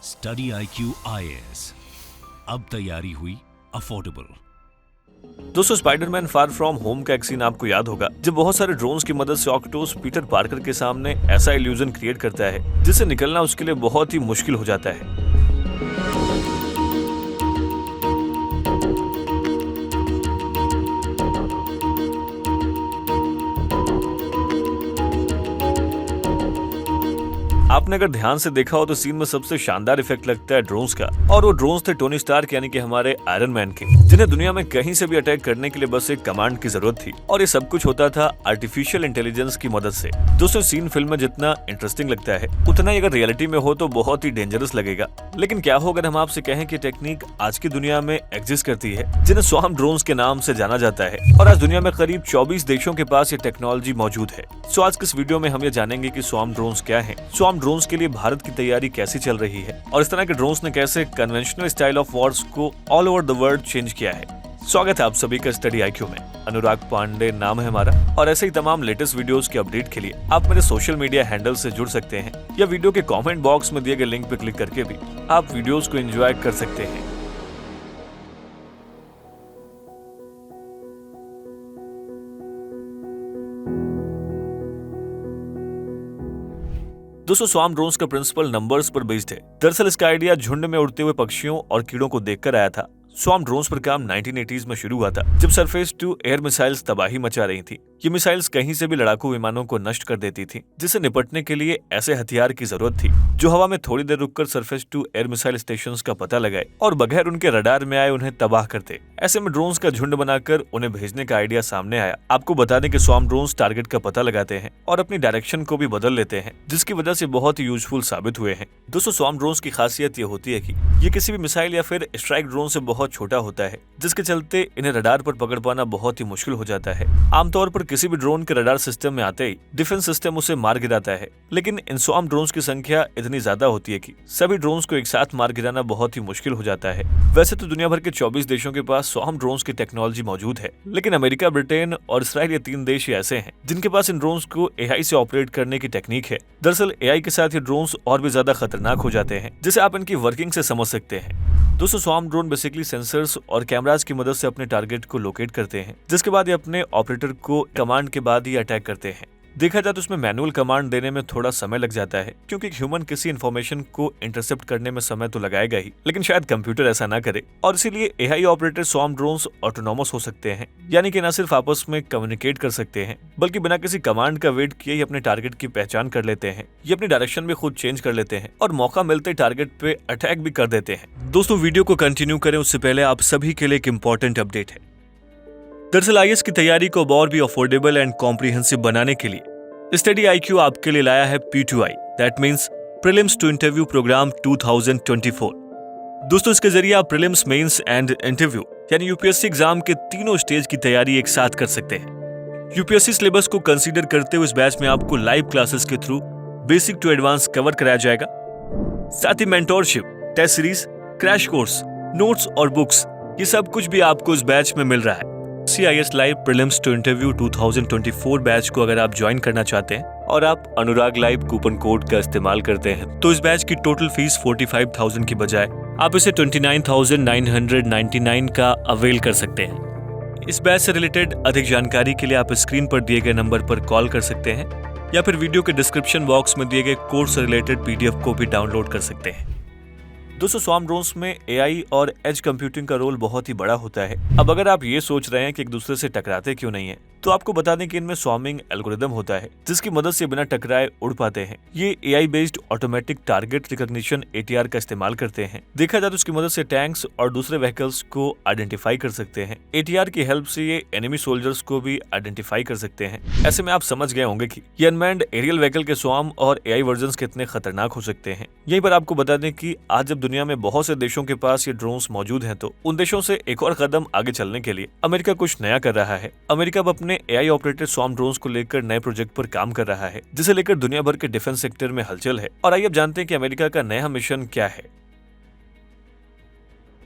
Study IQ IAS, अब तैयारी हुई अफोर्डेबल। दोस्तों, स्पाइडरमैन फार फ्रॉम होम का एक सीन आपको याद होगा, जब बहुत सारे ड्रोन्स की मदद से ऑक्टोपस पीटर पार्कर के सामने ऐसा इल्यूजन क्रिएट करता है जिससे निकलना उसके लिए बहुत ही मुश्किल हो जाता है। आपने अगर ध्यान से देखा हो तो सीन में सबसे शानदार इफेक्ट लगता है ड्रोन्स का, और वो ड्रोन्स थे टोनी स्टार्क यानी कि हमारे आयरन मैन के, जिन्हें दुनिया में कहीं से भी अटैक करने के लिए बस एक कमांड की जरूरत थी, और ये सब कुछ होता था आर्टिफिशियल इंटेलिजेंस की मदद से। दोस्तों, सीन फिल्म में जितना इंटरेस्टिंग लगता है उतना ही अगर रियलिटी में हो तो बहुत ही डेंजरस लगेगा। लेकिन क्या हो अगर हम आपसे कहें कि टेक्निक आज की दुनिया में एग्जिस्ट करती है, जिन्हें स्वार्म ड्रोन्स के नाम से जाना जाता है, और आज दुनिया में करीब 24 देशों के पास ये टेक्नोलॉजी मौजूद है। सो आज के इस वीडियो में हम ये जानेंगे कि स्वार्म ड्रोन्स क्या है, स्वार्म ड्रोन्स के लिए भारत की तैयारी कैसी चल रही है, और इस तरह के ड्रोन्स ने कैसे कन्वेंशनल स्टाइल ऑफ वॉर्स को all over the world change किया है। स्वागत है आप सभी का स्टडी IQ में। अनुराग पांडे नाम है हमारा, और ऐसे ही तमाम लेटेस्ट वीडियोस के अपडेट के लिए आप मेरे सोशल मीडिया हैंडल से जुड़ सकते हैं, या वीडियो के कमेंट बॉक्स में दिए गए लिंक पर क्लिक करके भी आप वीडियोस को एंजॉय कर सकते हैं। दोस्तों, स्वार्म ड्रोन्स का प्रिंसिपल नंबर्स पर बेस्ड है। दरअसल इसका आइडिया झुंड में उड़ते हुए पक्षियों और कीड़ों को देखकर आया था। स्वार्म ड्रोन्स पर काम 1980s में शुरू हुआ था, जब सरफेस टू एयर मिसाइल्स तबाही मचा रही थी। ये मिसाइल्स कहीं से भी लड़ाकू विमानों को नष्ट कर देती थी, जिसे निपटने के लिए ऐसे हथियार की जरूरत थी जो हवा में थोड़ी देर रुककर surface to air missile stations का पता लगाए और बगैर उनके रडार में आए उन्हें तबाह करते। ऐसे में ड्रोन्स का झुंड बनाकर उन्हें भेजने का आइडिया सामने आया। आपको बता दें कि स्वार्म ड्रोन्स टारगेट का पता लगाते हैं और अपनी डायरेक्शन को भी बदल लेते हैं, जिसकी वजह से बहुत ही यूजफुल साबित हुए हैं। दोस्तों, स्वार्म ड्रोन्स की खासियत ये होती है कि ये किसी भी मिसाइल या फिर स्ट्राइक ड्रोन से बहुत छोटा होता है, जिसके चलते इन्हें रडार पर पकड़ पाना बहुत ही मुश्किल हो जाता है। आमतौर पर किसी भी ड्रोन के रडार सिस्टम में आते ही डिफेंस सिस्टम उसे मार गिराता है, लेकिन इन स्वार्म ड्रोन्स की संख्या इतनी ज्यादा होती है कि सभी ड्रोन्स को एक साथ मार गिराना बहुत ही मुश्किल हो जाता है। वैसे तो दुनिया भर के 24 देशों के पास स्वार्म ड्रोन्स की टेक्नोलॉजी मौजूद है, लेकिन अमेरिका, ब्रिटेन और इसराइल ये 3 देश ही ऐसे हैं जिनके पास इन ड्रोन्स को AI से ऑपरेट करने की टेक्निक है। दरअसल AI के साथ ये ड्रोन्स और भी ज्यादा खतरनाक हो जाते हैं, जिसे आप इनकी वर्किंग से समझ सकते हैं। दोस्तों, स्वार्म ड्रोन बेसिकली सेंसर्स और कैमरास की मदद से अपने टारगेट को लोकेट करते हैं, जिसके बाद ये अपने ऑपरेटर को कमांड के बाद ही अटैक करते हैं। देखा जाए तो उसमें मैनुअल कमांड देने में थोड़ा समय लग जाता है, क्योंकि ह्यूमन किसी इन्फॉर्मेशन को इंटरसेप्ट करने में समय तो लगाएगा ही, लेकिन शायद कंप्यूटर ऐसा ना करे, और इसीलिए AI operated swarm drones autonomous हो सकते हैं, यानी कि न सिर्फ आपस में कम्युनिकेट कर सकते हैं, बल्कि बिना किसी कमांड का वेट किए ही अपने टारगेट की पहचान कर लेते हैं। ये अपनी डायरेक्शन भी खुद चेंज कर लेते हैं और मौका मिलते टारगेट पे अटैक भी कर देते हैं। दोस्तों, वीडियो को कंटिन्यू करें उससे पहले आप सभी के लिए एक इंपॉर्टेंट अपडेट है। दरअसल IAS की तैयारी को और भी अफोर्डेबल एंड कॉम्प्रिहेंसिव बनाने के लिए स्टडी IQ आपके लिए लाया है P2I, that means prelims to interview programme 2024। दोस्तों, इसके जरिए आप प्रीलिम्स, मेंस एंड इंटरव्यू यानी UPSC एग्जाम के तीनों स्टेज की तैयारी एक साथ कर सकते हैं। UPSC सिलेबस को कंसीडर करते हुए इस बैच में आपको लाइव क्लासेस के through basic to advance cover कराया जाएगा। साथ ही mentorship, test series, crash course, notes और बुक्स, ये सब कुछ भी आपको इस बैच में मिल रहा है। CIS live prelims to interview 2024 batch को अगर आप ज्वाइन करना चाहते हैं और आप अनुराग लाइव कूपन कोड का इस्तेमाल करते हैं, तो इस बैच की टोटल फीस 45,000 की बजाय आप इसे 29,999 का अवेल कर सकते हैं। इस बैच से रिलेटेड अधिक जानकारी के लिए आप स्क्रीन पर दिए गए नंबर पर कॉल कर सकते हैं, या फिर वीडियो के डिस्क्रिप्शन बॉक्स में दिए गए कोर्स से रिलेटेड PDF को भी डाउनलोड कर सकते हैं। दोस्तों, स्वार्म ड्रोन्स में AI और एज कंप्यूटिंग का रोल बहुत ही बड़ा होता है। अब अगर आप ये सोच रहे हैं कि एक दूसरे से टकराते क्यों नहीं है, तो आपको बता दें कि इनमें स्वार्मिंग एल्गोरिदम होता है, जिसकी मदद से बिना टकराए उड़ पाते हैं। ये AI based automatic target recognition ATR का इस्तेमाल करते हैं। देखा जाए तो इसकी मदद से टैंक्स और दूसरे व्हीकल्स को आइडेंटिफाई कर सकते हैं। ATR की हेल्प से ये एनिमी सोल्जर्स को भी आइडेंटिफाई कर सकते हैं। ऐसे में आप समझ गए होंगे कि ये अनमैन्ड एरियल व्हीकल के स्वार्म और AI वर्जन कितने खतरनाक हो सकते हैं। यहीं पर आपको बता दें कि आज जब दुनिया में बहुत से देशों के पास ये ड्रोन्स मौजूद हैं, तो उन देशों से एक और कदम आगे चलने के लिए अमेरिका कुछ नया कर रहा है। अमेरिका अब अपने AI ऑपरेटेड स्वार्म ड्रोन्स को लेकर नए प्रोजेक्ट पर काम कर रहा है, जिसे लेकर दुनिया भर के डिफेंस सेक्टर में हलचल है। और आइए अब जानते हैं कि अमेरिका का नया मिशन क्या है।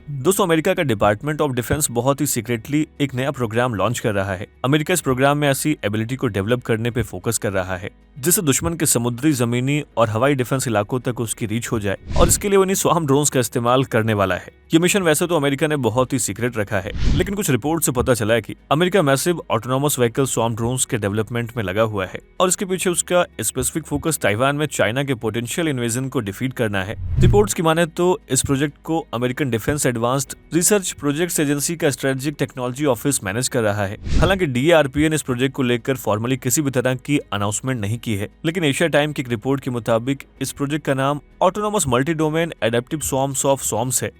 दोस्तों, अमेरिका का डिपार्टमेंट ऑफ डिफेंस बहुत ही सीक्रेटली एक नया प्रोग्राम लॉन्च कर रहा है। अमेरिका इस प्रोग्राम में ऐसी एबिलिटी को डेवलप करने पे फोकस कर रहा है जिससे दुश्मन के समुद्री, जमीनी और हवाई डिफेंस इलाकों तक उसकी रीच हो जाए, और इसके लिए वो इन्हीं स्वार्म ड्रोन्स का इस्तेमाल करने वाला है। ये मिशन वैसे तो अमेरिका ने बहुत ही सीक्रेट रखा है, लेकिन कुछ रिपोर्ट से पता चला है कि America massive autonomous vehicle swarm drones के डेवलपमेंट में लगा हुआ है, और इसके पीछे उसका स्पेसिफिक फोकस ताइवान में चाइना के पोटेंशियल इन्वेजन को डिफीट करना है। रिपोर्ट्स की माने तो इस प्रोजेक्ट को American defence advanced research projects agency का स्ट्रेटेजिक टेक्नोलॉजी ऑफिस मैनेज कर रहा है। हालांकि DARPA ने इस प्रोजेक्ट को लेकर फॉर्मली किसी भी तरह की अनाउंसमेंट नहीं की है, लेकिन एशिया टाइम की एक रिपोर्ट के मुताबिक इस प्रोजेक्ट का नाम autonomous multi domain adaptive swarms of swarms है।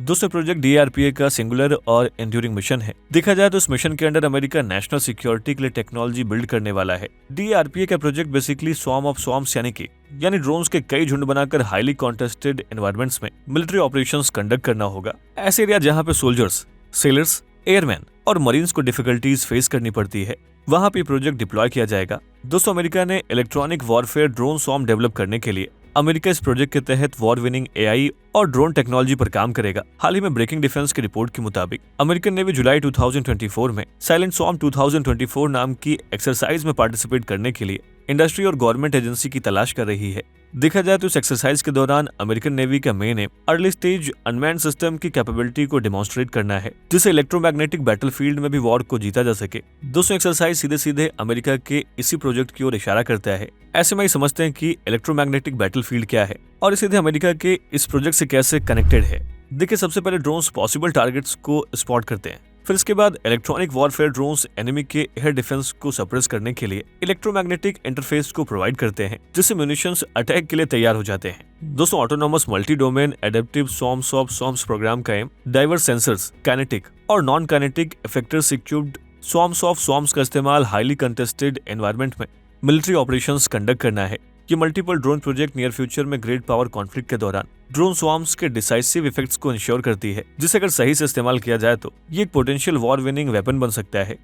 दूसरा प्रोजेक्ट DARPA का सिंगुलर और एंड्यूरिंग मिशन है। देखा जाए तो इस मिशन के अंडर अमेरिका नेशनल सिक्योरिटी के लिए टेक्नोलॉजी बिल्ड करने वाला है। DARPA का project basically swarm of swarms यानी ड्रोन्स के कई झुंड बनाकर हाईली कॉन्टेस्टेड एनवायरमेंट्स में मिलिट्री ऑपरेशंस कंडक्ट करना होगा। ऐसे एरिया जहां पे सोल्जर्स, सेलर्स, एयरमैन और मरीन्स को डिफिकल्टीज फेस करनी पड़ती है, वहां पे प्रोजेक्ट डिप्लॉय किया जाएगा। दोस्तों, अमेरिका ने electronic warfare drone swarm develop करने के लिए अमेरिका इस प्रोजेक्ट के तहत वॉर विनिंग AI और ड्रोन टेक्नोलॉजी पर काम करेगा। हाल ही में ब्रेकिंग डिफेंस की रिपोर्ट के मुताबिक अमेरिकन नेवी जुलाई 2024 में साइलेंट स्वार्म 2024 नाम की एक्सरसाइज में पार्टिसिपेट करने के लिए इंडस्ट्री और गवर्नमेंट एजेंसी की तलाश कर रही है। देखा जाए तो इस एक्सरसाइज के दौरान अमेरिकन नेवी का main M early stage unmanned system की कैपेबिलिटी को डेमोन्स्ट्रेट करना है, जिससे इलेक्ट्रोमैग्नेटिक बैटलफील्ड में भी वॉर को जीता जा सके। दोस्तों, एक्सरसाइज सीधे सीधे अमेरिका के इसी प्रोजेक्ट की ओर इशारा करता है। ऐसे में ही समझते हैं कि इलेक्ट्रोमैग्नेटिक बैटलफील्ड क्या है और सीधे अमेरिका के इस प्रोजेक्ट से कैसे कनेक्टेड है। देखिए, सबसे पहले ड्रोन्स पॉसिबल टारगेट्स को स्पॉट करते हैं, फिर इसके बाद इलेक्ट्रॉनिक वॉरफेयर ड्रोन्स एनिमी के एयर डिफेंस को सप्रेस करने के लिए इलेक्ट्रोमैग्नेटिक इंटरफेस को प्रोवाइड करते हैं, जिससे म्यूनिशंस अटैक के लिए तैयार हो जाते हैं। दोस्तों, autonomous multi domain adaptive swarms of swarms programme का एम डाइवर्स सेंसर्स, काइनेटिक और non kinetic effectors equipped swarms of swarms का इस्तेमाल हाईली कंटेस्टेड एनवायरनमेंट में मिलिट्री ऑपरेशंस कंडक्ट करना है। ये multiple drone project near future में ग्रेट पावर कॉन्फ्लिक्ट के दौरान ड्रोन स्वार्म्स के डिसाइसिव इफेक्ट्स को इंश्योर करती है, जिसे अगर सही से इस्तेमाल किया जाए तो ये एक पोटेंशियल वॉर विनिंग वेपन बन सकता है।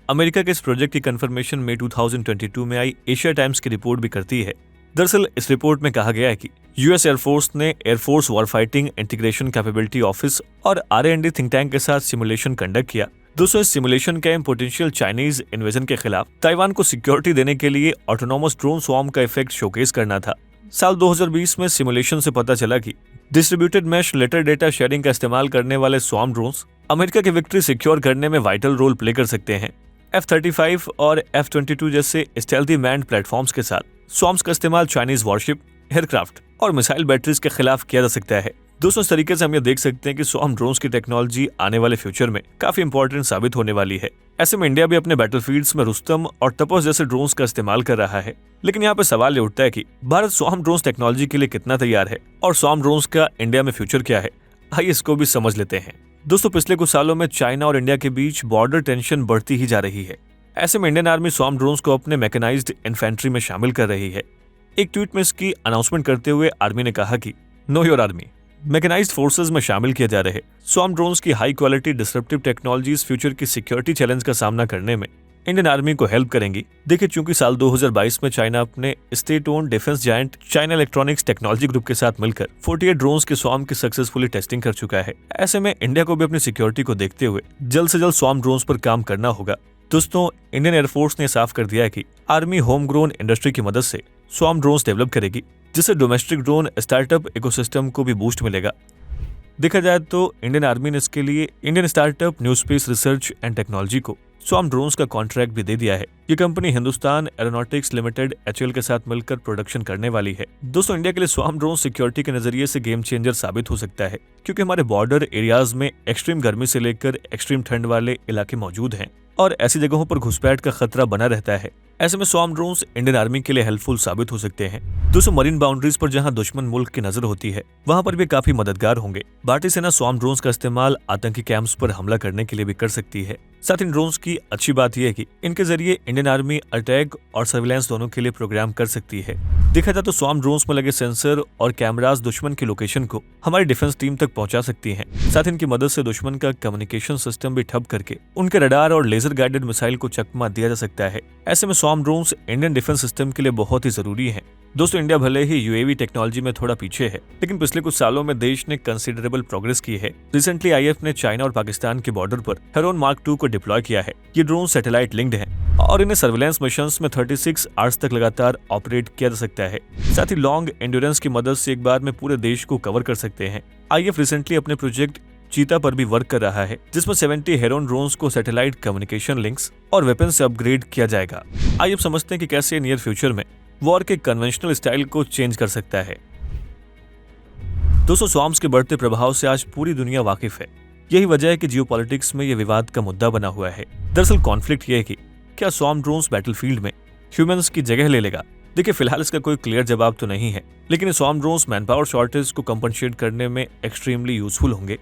अमेरिका के इस प्रोजेक्ट की कंफर्मेशन मई 2022 में आई एशिया टाइम्स की रिपोर्ट भी करती है। दरअसल इस रिपोर्ट में कहा गया है कि US एयरफोर्स ने air force war fighting integration capability office और R&D थिंक टैंक के साथ सिमुलेशन कंडक्ट किया। दोस्तों, इस सिमुलेशन का एम पोटेंशियल चाइनीज इन्वेजन के खिलाफ ताइवान को सिक्योरिटी देने के लिए ऑटोनोमस ड्रोन स्वार्म का इफेक्ट शोकेस करना था। साल 2020 में सिमुलेशन से पता चला कि distributed mesh letter data sharing का इस्तेमाल करने वाले स्वार्म ड्रोन्स अमेरिका की विक्ट्री सिक्योर करने में वाइटल रोल प्ले कर सकते हैं। F-35 और F-22 जैसे स्टेल्थी मैन्ड प्लेटफॉर्म्स के साथ स्वार्म्स का इस्तेमाल चाइनीज वॉरशिप, एयरक्राफ्ट और मिसाइल बैटरीज के खिलाफ किया जा सकता है। दोस्तों, इस तरीके से हम ये देख सकते हैं कि स्वार्म ड्रोन्स की टेक्नोलॉजी आने वाले फ्यूचर में काफी इंपॉर्टेंट साबित होने वाली है। ऐसे में इंडिया भी अपने बैटलफील्ड्स में रुस्तम और तपस जैसे ड्रोन्स का इस्तेमाल कर रहा है, लेकिन यहाँ पे सवाल ये उठता है कि भारत स्वार्म ड्रोन्स टेक्नोलॉजी के लिए कितना तैयार है और स्वार्म ड्रोन्स का इंडिया में फ्यूचर क्या है। आइए इसको भी समझ लेते हैं। दोस्तों, पिछले कुछ सालों में चाइना और इंडिया के बीच बॉर्डर टेंशन बढ़ती ही जा रही है। ऐसे में इंडियन आर्मी स्वार्म ड्रोन्स को अपने मैकेनाइज्ड इन्फेंट्री में शामिल कर रही है। एक ट्वीट में इसकी अनाउंसमेंट करते हुए आर्मी ने कहा कि know your army mechanised forces में शामिल किए जा रहे स्वार्म ड्रोन्स की high quality disruptive technologies future की सिक्योरिटी चैलेंज का सामना करने में इंडियन आर्मी को हेल्प करेंगी। देखिए, चूंकि साल 2022 में चाइना अपने state owned defence giant China electronics technology group के साथ मिलकर 48 ड्रोन्स के स्वार्म की सक्सेसफुली टेस्टिंग कर चुका है। ऐसे में इंडिया को भी अपनी सिक्योरिटी को देखते हुए जल्द से जल्द स्वार्म ड्रोन्स पर काम करना होगा। दोस्तों, इंडियन एयरफोर्स ने साफ कर दिया है कि आर्मी होम ग्रोन इंडस्ट्री की मदद से स्वार्म ड्रोन्स डेवलप करेगी, जिससे डोमेस्टिक ड्रोन स्टार्टअप इकोसिस्टम को भी बूस्ट मिलेगा। देखा जाए तो इंडियन आर्मी ने इसके लिए Indian startup new space research and technology को स्वार्म ड्रोन्स का कॉन्ट्रैक्ट भी दे दिया है। ये company Hindustan aeronautics limited HAL के साथ मिलकर प्रोडक्शन करने वाली है। दोस्तों, इंडिया के लिए स्वार्म ड्रोन सिक्योरिटी के नजरिए से गेम चेंजर साबित हो सकता है, क्योंकि हमारे बॉर्डर एरियाज में एक्सट्रीम गर्मी से लेकर एक्सट्रीम ठंड वाले इलाके मौजूद हैं और ऐसी जगहों पर घुसपैठ का खतरा बना रहता है। ऐसे में स्वार्म ड्रोन्स इंडियन आर्मी के लिए हेल्पफुल साबित हो सकते हैं। दोस्तों, मरीन बाउंड्रीज पर जहां दुश्मन मुल्क की नजर होती है, वहां पर भी काफी मददगार होंगे। भारतीय सेना स्वार्म ड्रोन्स का इस्तेमाल आतंकी कैंप्स पर हमला करने के लिए भी कर सकती है। साथ इन ड्रोन्स की अच्छी बात यह है कि इनके जरिए इंडियन आर्मी अटैक और सर्विलांस दोनों के लिए प्रोग्राम कर सकती है। देखा जाए तो स्वार्म ड्रोन्स में लगे सेंसर और कैमरास दुश्मन की लोकेशन को हमारी डिफेंस टीम तक पहुंचा सकती हैं। साथ इनकी मदद से दुश्मन का कम्युनिकेशन सिस्टम भी ठप करके उनके रडार और लेजर गाइडेड मिसाइल को चकमा दिया जा सकता है। ऐसे में swarm drones Indian defence system के लिए बहुत ही जरूरी हैं। दोस्तों, इंडिया भले ही यूएवी टेक्नोलॉजी में थोड़ा पीछे है, लेकिन पिछले कुछ सालों में देश ने कंसिडरेबल प्रोग्रेस की है। रिसेंटली आईएफ ने चाइना और पाकिस्तान के बॉर्डर पर हेरोन मार्क 2 को डिप्लॉय किया है। ये ड्रोन सैटेलाइट लिंक्ड हैं और इन्हें सर्विलेंस मिशंस में 36 आवर्स तक लगातार ऑपरेट किया जा सकता है। साथ ही लॉन्ग एंड्योरेंस की मदद से एक बार में पूरे देश को कवर कर सकते हैं। आईएफ रिसेंटली अपने प्रोजेक्ट चीता पर भी वर्क कर रहा है, जिसमें 70 हेरोन ड्रोन्स को सैटेलाइट कम्युनिकेशन लिंक्स और वेपन से अपग्रेड किया जाएगा। आईएफ समझते हैं कि कैसे नियर फ्यूचर में वॉर के कन्वेंशनल स्टाइल को चेंज कर सकता है। दोस्तों, स्वार्म्स के बढ़ते प्रभाव से आज पूरी दुनिया वाकिफ है। यही वजह है कि जियोपॉलिटिक्स में यह विवाद का मुद्दा बना हुआ है। दरअसल कॉन्फ्लिक्ट ये है कि क्या स्वार्म ड्रोन्स बैटलफील्ड में ह्यूमंस की जगह ले लेगा। देखिए, फिलहाल इसका कोई क्लियर जवाब तो नहीं है, लेकिन स्वार्म ड्रोन्स मैनपावर शॉर्टेज को कंपनसेट करने में एक्सट्रीमली यूजफुल होंगे।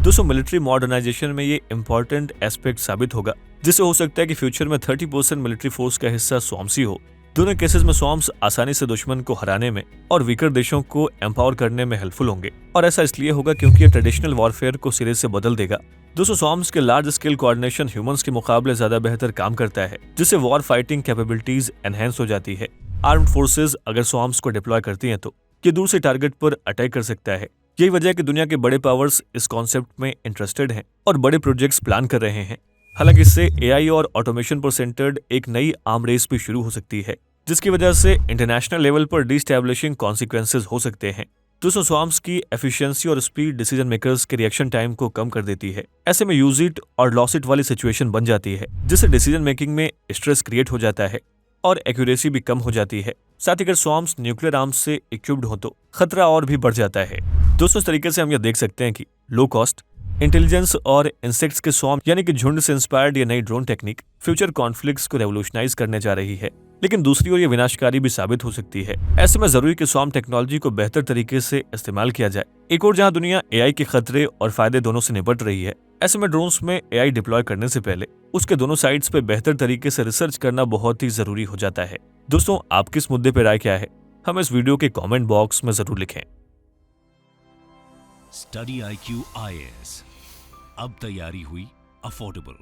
दोस्तों, मिलिट्री मॉडर्नाइजेशन में ये इंपॉर्टेंट एस्पेक्ट साबित होगा, जिससे हो सकता है कि फ्यूचर में 30% मिलिट्री फोर्स का हिस्सा स्वार्म्स ही हो। दोनों केसेस में स्वार्म्स आसानी से दुश्मन को हराने में और वीकर देशों को एम्पावर करने में हेल्पफुल होंगे, और ऐसा इसलिए होगा क्योंकि ये ट्रेडिशनल वॉरफेयर को सिरे से बदल देगा। दोस्तों, स्वार्म्स के लार्ज स्केल कोऑर्डिनेशन ह्यूमंस के मुकाबले ज्यादा बेहतर काम करता है, जिससे वॉर फाइटिंग कैपेबिलिटीज एनहेंस हो जाती है। आर्म्ड फोर्सेज अगर स्वार्म्स को डिप्लॉय करती हैं तो ये दूर से टारगेट पर अटैक कर सकता है। यही वजह है कि दुनिया के बड़े पावर्स इस कॉन्सेप्ट में इंटरेस्टेड हैं और बड़े प्रोजेक्ट्स प्लान कर रहे हैं। हालांकि इससे एआई और ऑटोमेशन पर सेंटर्ड एक नई आर्म रेस भी शुरू हो सकती है, जिसकी वजह से इंटरनेशनल लेवल पर डिस्टैब्लिशिंग कॉन्सिक्वेंसेज हो सकते हैं। दोस्तों, स्वार्म्स की एफिशिएंसी और स्पीड डिसीजन मेकर्स के रिएक्शन टाइम को कम कर देती है। ऐसे में यूज इट और लॉस इट वाली सिचुएशन बन जाती है, जिससे डिसीजन मेकिंग में स्ट्रेस क्रिएट हो जाता है और एक्यूरेसी भी कम हो जाती है। साथ ही अगर स्वार्म्स न्यूक्लियर आर्म्स से इक्विप्ड हो तो खतरा और भी बढ़ जाता है। दोस्तों, इस तरीके से हम यह देख सकते हैं कि लो कॉस्ट, इंटेलिजेंस और इंसेक्ट्स के स्वार्म यानी कि झुंड से इंस्पायर्ड ये नई ड्रोन टेक्निक फ्यूचर कॉन्फ्लिक्ट्स को रेवोल्यूशनाइज करने जा रही है, लेकिन दूसरी ओर ये विनाशकारी भी साबित हो सकती है। ऐसे में जरूरी कि स्वार्म टेक्नोलॉजी को बेहतर तरीके से इस्तेमाल किया जाए। एक और जहां दुनिया एआई के खतरे और फायदे दोनों से निपट रही है, ऐसे में ड्रोन्स में एआई डिप्लॉय करने से पहले उसके दोनों साइड्स पे बेहतर तरीके से रिसर्च करना बहुत ही जरूरी हो जाता है। दोस्तों, आपकी इस मुद्दे पर राय क्या है, हमें इस वीडियो के कमेंट बॉक्स में जरूर लिखें। स्टडी IQ IAS, अब तैयारी हुई अफोर्डेबल।